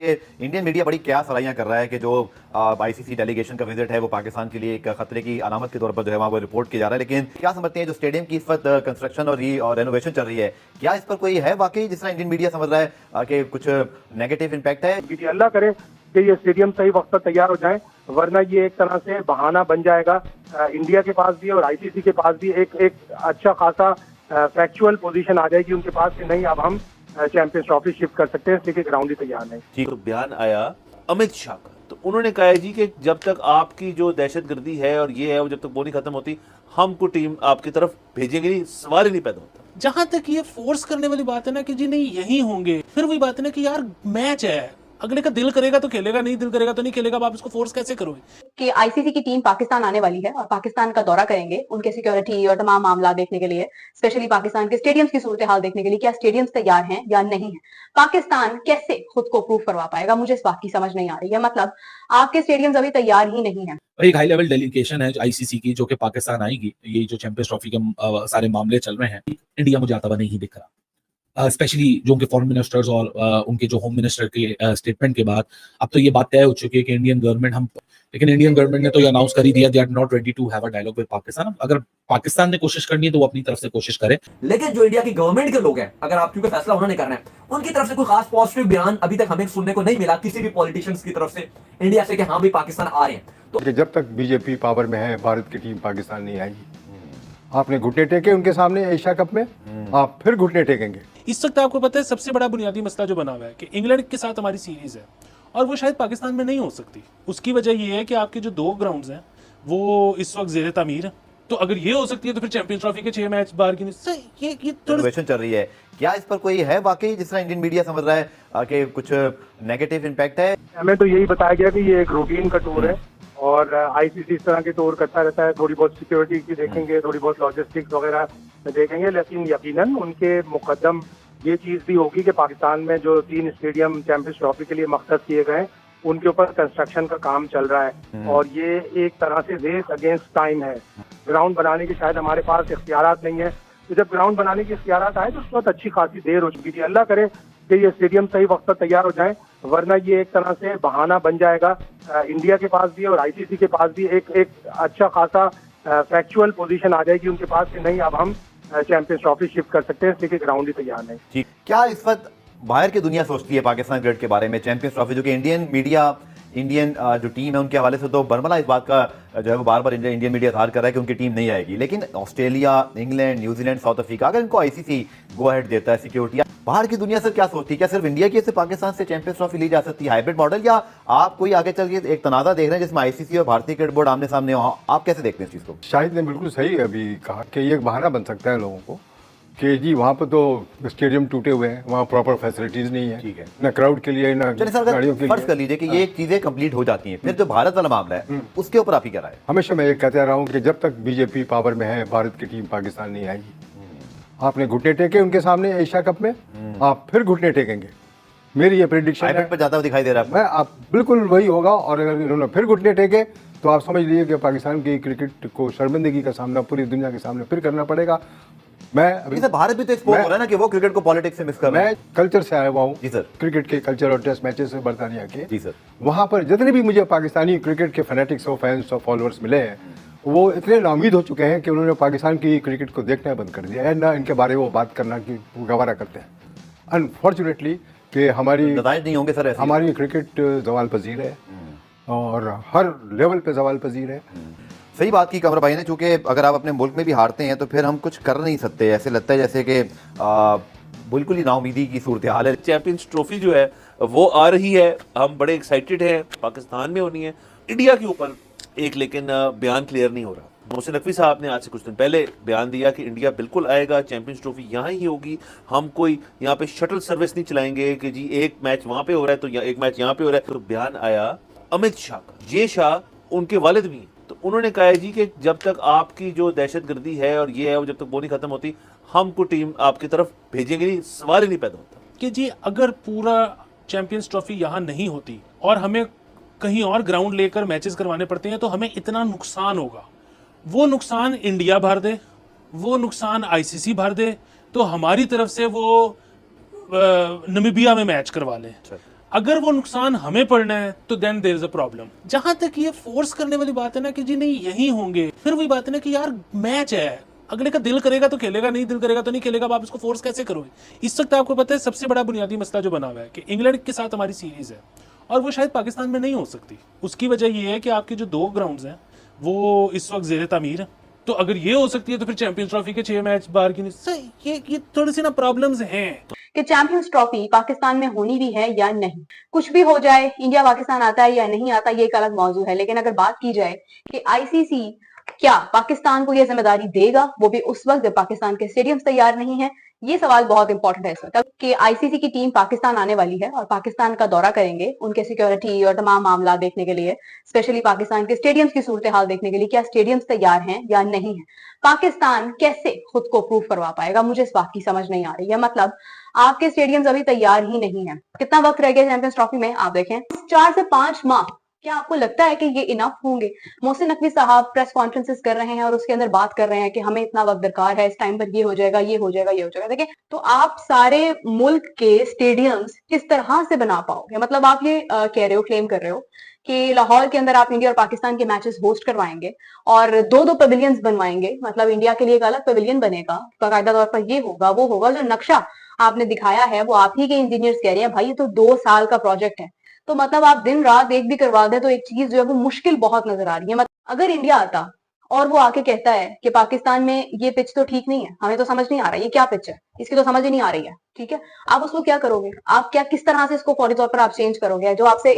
ये Indian media बड़ी क्या सराहियां कर रहा है कि जो आईसीसी डेलीगेशन का विजिट है वो पाकिस्तान के लिए एक खतरे की अलामत के तौर पर जो है वहाँ वो रिपोर्ट किया जा रहा है। लेकिन क्या समझते हैं जो स्टेडियम की इस वक्त कंस्ट्रक्शन और रेनोवेशन चल रही है, क्या इस पर कोई है वाकई जिस तरह इंडियन मीडिया समझ रहा है कि कुछ नेगेटिव इम्पैक्ट है? कि अल्लाह करे कि ये स्टेडियम सही वक्त पर तैयार हो जाए, वरना ये एक तरह से बहाना बन जाएगा इंडिया के पास भी और आईसीसी के पास भी। एक अच्छा खासा फैक्चुअल पोजीशन आ जाएगी उनके पास कि नहीं अब हम चैंपियंस ट्रॉफी शिफ्ट कर सकते हैं, इसलिए ग्राउंड ही तैयार नहीं। तो बयान आया अमित शाह का, तो उन्होंने कहा है जी कि जब तक आपकी जो दहशतगर्दी है और ये है वो जब तक वो नहीं खत्म होती, हमको टीम आपकी तरफ भेजेंगे नहीं, सवाल ही नहीं पैदा होता। जहां तक ये फोर्स करने वाली बात है ना कि जी नहीं यही होंगे, फिर वही बात है ना कि यार मैच है, अगले का दिल करेगा तो खेलेगा, नहीं दिल करेगा तो नहीं खेलेगा। अब आप इसको फोर्स कैसे करोगे? कि आईसीसी की टीम पाकिस्तान आने वाली है और पाकिस्तान का दौरा करेंगे उनके सिक्योरिटी और तमाम मामला देखने के लिए, स्पेशली पाकिस्तान के स्टेडियम्स की सूरत हाल देखने के लिए, क्या स्टेडियम्स तैयार हैं या नहीं है। पाकिस्तान कैसे खुद को प्रूव करवा पाएगा, मुझे इस बात की समझ नहीं आ रही है। मतलब आपके स्टेडियम्स अभी तैयार ही नहीं है। एक हाई लेवल डेलीगेशन है आईसीसी की जो कि पाकिस्तान आएगी। ये जो चैंपियंस ट्रॉफी के सारे मामले चल रहे हैं, इंडिया मुझे आता हुआ नहीं दिख रहा। स्पेशली जो उनके फॉरेन मिनिस्टर्स और उनके जो होम मिनिस्टर के स्टेटमेंट के बाद अब तो ये बात तय हो चुकी है कि इंडियन गवर्नमेंट ने तो ये अनाउंस कर ही दिया, they are not ready to have a dialogue with Pakistan. अगर पाकिस्तान ने कोशिश करनी है तो वो अपनी तरफ से कोशिश करे। लेकिन जो इंडिया की गवर्नमेंट के लोग हैं, अगर आप क्योंकि फैसला उन्होंने करना है, उनकी तरफ से कोई खास पॉजिटिव बयान अभी तक हमें सुनने को नहीं मिला किसी भी पॉलिटिशियंस की तरफ से इंडिया से कि हाँ भी पाकिस्तान आ रहे हैं। तो जब तक बीजेपी पावर में है, भारत की टीम पाकिस्तान नहीं आएगी। आपने घुटने टेके उनके सामने एशिया कप में, आप फिर घुटने टेकेंगे। इस वक्त आपको पता है सबसे बड़ा बुनियादी मसला जो बना हुआ है कि इंग्लैंड के साथ हमारी सीरीज है और वो शायद पाकिस्तान में नहीं हो सकती। उसकी वजह ये है कि आपके जो 2 ग्राउंड्स हैं वो इस वक्त ज़ेरे तामीर है। तो अगर ये हो सकती है तो फिर चैंपियंस ट्रॉफी के 6 मैच बाहर की ये रेनोवेशन चल रही है, क्या इस पर कोई है वाकई जिस तरह इंडियन मीडिया समझ रहा है कि कुछ नेगेटिव इम्पैक्ट है? हमें तो यही बताया गया कि ये एक रूटीन का टूर है और आईसीसी इस तरह के टूर करता रहता है। थोड़ी बहुत सिक्योरिटी की देखेंगे, थोड़ी बहुत लॉजिस्टिक्स वगैरह देखेंगे, लेकिन यकीनन उनके मुकद्दम ये चीज़ भी होगी कि पाकिस्तान में जो 3 स्टेडियम चैंपियंस ट्रॉफी के लिए मख्सस किए गए हैं उनके ऊपर कंस्ट्रक्शन का काम चल रहा है और ये एक तरह से रेस अगेंस्ट टाइम है। ग्राउंड बनाने के शायद हमारे पास इख्तियारात नहीं है, तो जब ग्राउंड बनाने की इख्तियारात आए तो उस वक्त अच्छी खासी देर हो चुकी थी। अल्लाह करे कि ये स्टेडियम सही वक्त पर तैयार हो जाए, वरना ये एक तरह से बहाना बन जाएगा इंडिया के पास भी और आईसीसी के पास भी। एक अच्छा खासा फैक्चुअल पोजीशन आ जाएगी उनके पास कि नहीं अब हम चैंपियंस ट्रॉफी शिफ्ट कर सकते हैं, इसलिए ग्राउंड ही तैयार नहीं। ठीक, क्या इस वक्त बाहर की दुनिया सोचती है पाकिस्तान क्रिकेट के बारे में, चैंपियंस ट्रॉफी जो कि इंडियन मीडिया इंडियन जो टीम है उनके हवाले से तो बरमला इस बात का जो है वो बार बार इंडियन मीडिया इज़हार कर रहा है कि उनकी टीम नहीं आएगी, लेकिन Australia, England, New Zealand, south Africa अगर इनको आईसीसी गो अहेड देता है, सिक्योरिटी, बाहर की दुनिया से क्या सोचती है? क्या सिर्फ इंडिया की से पाकिस्तान से चैंपियंस ट्रॉफी ली जा सकती है, हाइब्रिड मॉडल, या आप कोई आगे चल के एक तनाज़ा देख रहे हैं जिसमें आईसीसी और भारतीय क्रिकेट बोर्ड आमने सामने हो? आप कैसे देखते हैं इस चीज़ को? शाहिद ने बिल्कुल सही अभी कहा कि ये एक बहाना बन सकता है लोगों को कि जी वहाँ पर तो स्टेडियम टूटे हुए हैं, वहाँ प्रॉपर फैसिलिटीज नहीं है, ठीक है, ना क्राउड के लिए ना गाड़ियों के लिए। फर्ज कर लीजिए कि ये चीजें कंप्लीट हो जाती हैं, फिर जो भारत वाला मामला है उसके ऊपर आप ही क्या राय है? हमेशा मैं ये कहता रहा हूँ कि जब तक बीजेपी पावर में है, भारत की टीम पाकिस्तान नहीं आएगी। आपने घुटने टेके उनके सामने एशिया कप में, आप फिर घुटने टेकेंगे। मेरी ये प्रेडिक्शन है, पर जाता हुआ दिखाई दे रहा है मैं आप बिल्कुल वही होगा। और अगर इन्होंने फिर घुटने टेके तो आप समझ लीजिए कि पाकिस्तान की क्रिकेट को शर्मिंदगी का सामना पूरी दुनिया के सामने फिर करना पड़ेगा। मैं अभी भारत भी तो एक्सपोज हो रहा है ना कि वो क्रिकेट को पॉलिटिक्स से मिक्स कर रहा है। मैं कल्चर से आया हुआ हूँ जी सर, क्रिकेट के कल्चर और टेस्ट मैचेस से बरतानिया के। जी सर, वहाँ पर जितने भी मुझे पाकिस्तानी क्रिकेट के फैनेटिक्स और फैंस और फॉलोअर्स मिले हैं वो इतने नाउमीद हो चुके हैं कि उन्होंने पाकिस्तान की क्रिकेट को देखना बंद कर दिया है, ना इनके बारे में वो बात करना की गवारा करते हैं। अनफॉर्चुनेटली कि हमारी नहीं होंगे सर, हमारी क्रिकेट जवाल पजीर है और हर लेवल पे जवाल पजीर है। सही बात की कमर भाई ने, चूंकि अगर आप अपने मुल्क में भी हारते हैं तो फिर हम कुछ कर नहीं सकते, ऐसे लगता है जैसे कि बिल्कुल ही नाउमीदी की सूरत हाल है। चैंपियंस ट्रॉफी जो है वो आ रही है, हम बड़े एक्साइटेड हैं, पाकिस्तान में होनी है, इंडिया के ऊपर एक लेकिन बयान क्लियर नहीं हो रहा। मोहसिन नकवी साहब ने आज से कुछ दिन पहले बयान दिया कि इंडिया बिल्कुल आएगा, चैंपियंस ट्रॉफी यहाँ ही होगी, हम कोई यहाँ पे शटल सर्विस नहीं चलाएंगे कि जी एक मैच वहाँ पे हो रहा है तो एक मैच यहाँ पे हो रहा है। तो बयान आया अमित शाह का, ये शाह उनके वालिद भी हैं, तो उन्होंने कहा है जी कि जब तक आपकी जो दहशतगर्दी है और ये है वो जब तक वो नहीं खत्म होती, हमको टीम आपकी तरफ भेजेंगे नहीं, सवाल ही नहीं पैदा होता। कि जी अगर पूरा चैंपियंस ट्रॉफी यहाँ नहीं होती और हमें कहीं और ग्राउंड लेकर मैचेस करवाने पड़ते हैं तो हमें इतना नुकसान होगा। वो नुकसान इंडिया भर दे, वो नुकसान आईसीसी भर दे, तो हमारी तरफ से वो नमीबिया में मैच करवा लें। अगर वो नुकसान हमें पड़ना है तो then there is a problem. जहां तक ये फोर्स करने वाली बात है ना कि जी नहीं यही होंगे, फिर वही बात है ना कि यार मैच है, अगले का दिल करेगा तो खेलेगा, नहीं दिल करेगा तो नहीं खेलेगा, अब आप इसको फोर्स कैसे करोगे? इस वक्त आपको पता है सबसे बड़ा बुनियादी मसला जो बना हुआ है कि इंग्लैंड के साथ हमारी सीरीज है और वो शायद पाकिस्तान में नहीं हो सकती। उसकी वजह ये है कि आपके जो 2 ग्राउंड्स हैं वो इस वक्त ज़ेर तामीर है। तो अगर ये हो सकती है तो फिर चैंपियंस ट्रॉफी के 6 मैच बाहर की नहीं। ये थोड़ी सी ना प्रॉब्लम्स हैं कि चैंपियंस ट्रॉफी पाकिस्तान में होनी भी है या नहीं। कुछ भी हो जाए, इंडिया पाकिस्तान आता है या नहीं आता, ये एक अलग मौजू है। लेकिन अगर बात की जाए कि आईसीसी क्या पाकिस्तान को यह जिम्मेदारी देगा, वो भी उस वक्त जब पाकिस्तान के स्टेडियम्स तैयार नहीं है, ये सवाल बहुत इंपॉर्टेंट है इस वक्त। कि आईसीसी की टीम पाकिस्तान आने वाली है और पाकिस्तान का दौरा करेंगे उनके सिक्योरिटी और तमाम मामला देखने के लिए, स्पेशली पाकिस्तान के स्टेडियम्स की सूरत हाल देखने के लिए, क्या स्टेडियम्स तैयार हैं या नहीं है। पाकिस्तान कैसे खुद को प्रूव करवा पाएगा, मुझे इस बात की समझ नहीं आ रही है। मतलब आपके स्टेडियम्स अभी तैयार ही नहीं है। कितना वक्त रह गया चैंपियंस ट्रॉफी में, आप देखें 4 से 5 माह। क्या आपको लगता है कि ये इनफ होंगे? मोहसिन नकवी साहब प्रेस कॉन्फ्रेंसेस कर रहे हैं और उसके अंदर बात कर रहे हैं कि हमें इतना वक्त दरकार है, इस टाइम पर ये हो जाएगा, ये हो जाएगा, ये हो जाएगा। देखिए, तो आप सारे मुल्क के स्टेडियम्स किस तरह से बना पाओगे? मतलब आप ये कह रहे हो, क्लेम कर रहे हो कि लाहौर के अंदर आप इंडिया और पाकिस्तान के मैचेस होस्ट करवाएंगे और 2-2 पवेलियंस बनवाएंगे। मतलब इंडिया के लिए एक अलग पवेलियन बनेगा, बाकायदा तौर पर ये होगा, वो होगा। जो नक्शा आपने दिखाया है वो आप ही के इंजीनियर्स कह रहे हैं, भाई ये तो 2 साल का प्रोजेक्ट है। तो मतलब आप दिन रात एक भी करवा दें तो एक चीज जो है वो मुश्किल बहुत नजर आ रही है। मतलब अगर इंडिया आता और वो आके कहता है कि पाकिस्तान में ये पिच तो ठीक नहीं है, हमें तो समझ नहीं आ रहा ये क्या पिच है, इसकी तो समझ ही नहीं आ रही है, ठीक है, आप उसको क्या करोगे? आप क्या किस तरह से इसको फौरी तौर पर आप चेंज करोगे? जो आपसे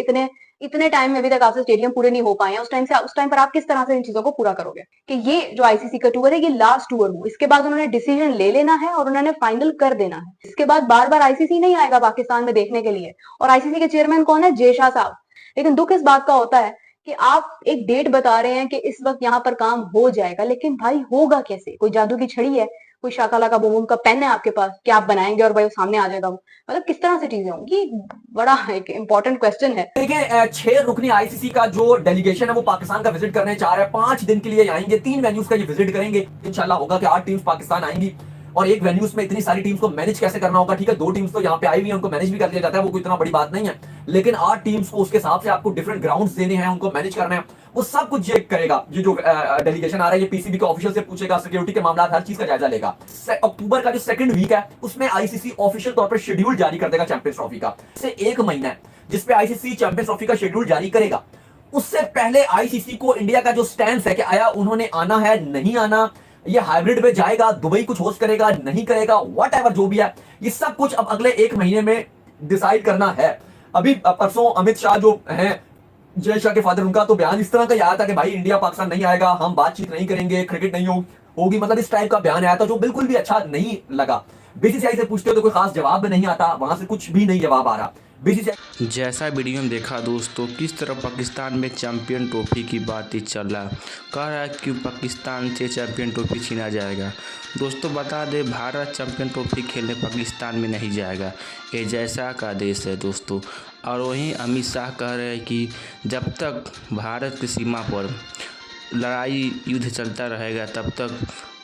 इतने टाइम में अभी तक आपसे स्टेडियम पूरे नहीं हो पाए हैं, उस टाइम पर आप किस तरह से इन चीजों को पूरा करोगे? कि ये जो आईसीसी का टूर है ये लास्ट टूर हो, इसके बाद उन्होंने डिसीजन ले लेना है और उन्होंने फाइनल कर देना है। इसके बाद बार बार आईसीसी नहीं आएगा पाकिस्तान में देखने के लिए। और आईसीसी के चेयरमैन कौन है? जय शाह साहब। लेकिन दुख इस बात का होता है कि आप एक डेट बता रहे हैं कि इस वक्त यहाँ पर काम हो जाएगा, लेकिन भाई होगा कैसे? कोई जादू की छड़ी है, कोई शाकाला का बूम का पेन है आपके पास कि आप बनाएंगे और भाई वो सामने आ जाएगा? वो मतलब किस तरह से चीजें होंगी, बड़ा एक इंपॉर्टेंट क्वेश्चन है। देखिए 6 रुकनी आईसीसी का जो डेलीगेशन है वो पाकिस्तान का विजिट करने जा रहा है। 5 दिन के लिए आएंगे, 3 वेन्यूज का ये विजिट करेंगे। इंशाल्लाह होगा कि 8 टीम्स पाकिस्तान आएंगी और एक वेन्यूज में इतनी सारी टीम्स को मैनेज कैसे करना होगा। ठीक है, 2 टीम्स तो यहाँ पे आई हुई है, उनको मैनेज भी कर लिया जाता है, वो कोई इतना बड़ी बात नहीं है। लेकिन 8 टीम्स को उसके हिसाब से आपको डिफरेंट ग्राउंड्स देने हैं, उनको मैनेज करना है, वो सब कुछ ये करेगा। ये जो डेलीगेशन आ रहा है ये पीसीबी के ऑफिशियल से पूछेगा, सिक्योरिटी के मामला, हर चीज का जायजा लेगा। अक्टूबर का जो 2nd वीक है उसमें आईसीसी ऑफिशियल तौर पर शेड्यूल जारी कर देगा चैंपियंस ट्रॉफी का। इससे 1 महीना है जिसपे आईसीसी चैंपियंस ट्रॉफी का शेड्यूल जारी करेगा। उससे पहले आईसीसी को इंडिया का जो स्टैंड है कि आया उन्होंने आना है, नहीं आना, ये हाइब्रिड में जाएगा, दुबई कुछ होस्ट करेगा, नहीं करेगा, व्हाटएवर जो भी है, ये सब कुछ अब अगले 1 महीने में डिसाइड करना है। अभी परसों अमित शाह जो हैं, जय शाह के फादर, उनका तो बयान इस तरह का आया था कि भाई इंडिया पाकिस्तान नहीं आएगा, हम बातचीत नहीं करेंगे, क्रिकेट नहीं होगी, मतलब इस टाइप का बयान आया था जो बिल्कुल भी अच्छा नहीं लगा। बीसीसीआई से पूछते हो तो कोई खास जवाब नहीं आता, वहां से कुछ भी नहीं जवाब आ रहा। जैसा वीडियो में देखा दोस्तों, किस तरह पाकिस्तान में चैंपियन ट्रॉफी की बात ही चल रहा, कह रहा है कि पाकिस्तान से चैंपियन ट्रॉफी छीना जाएगा। दोस्तों बता दें, भारत चैंपियन ट्रॉफी खेलने पाकिस्तान में नहीं जाएगा, ये जैसा का देश है दोस्तों। और वहीं अमित शाह कह रहे हैं कि जब तक भारत की सीमा पर लड़ाई युद्ध चलता रहेगा तब तक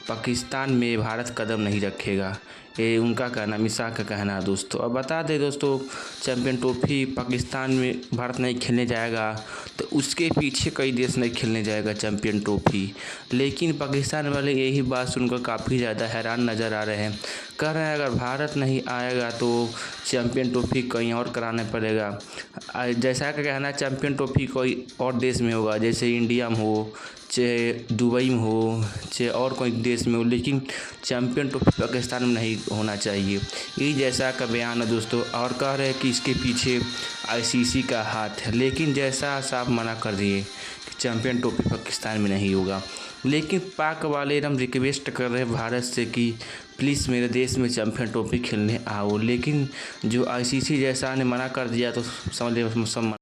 पाकिस्तान में भारत कदम नहीं रखेगा, ये उनका कहना, अमित शाह का कहना है दोस्तों। अब बता दें दोस्तों, चैंपियन ट्रॉफी पाकिस्तान में भारत नहीं खेलने जाएगा तो उसके पीछे कई देश नहीं खेलने जाएगा चैंपियन ट्रॉफी। लेकिन पाकिस्तान वाले यही बात सुनकर काफ़ी ज़्यादा हैरान नज़र आ रहे हैं। कह रहे हैं अगर भारत नहीं आएगा तो चैंपियन ट्रॉफी कहीं और कराने पड़ेगा। जैसा का कहना, चैंपियन ट्रॉफी कोई और देश में होगा, जैसे इंडिया में हो, चाहे दुबई में हो, चाहे और कोई देश में हो, लेकिन चैंपियन ट्रॉफी पाकिस्तान में नहीं होना चाहिए, ये जैसा का बयान है दोस्तों। और कह रहे हैं कि इसके पीछे आईसीसी का हाथ है, लेकिन जैसा साफ मना कर दिए कि चैंपियन ट्रॉफी पाकिस्तान में नहीं होगा। लेकिन पाक वाले एकदम रिक्वेस्ट कर रहे हैं भारत से कि प्लीज़ मेरे देश में चैंपियन ट्रॉफी खेलने आओ, लेकिन जो आईसीसी जैसा ने मना कर दिया तो समझ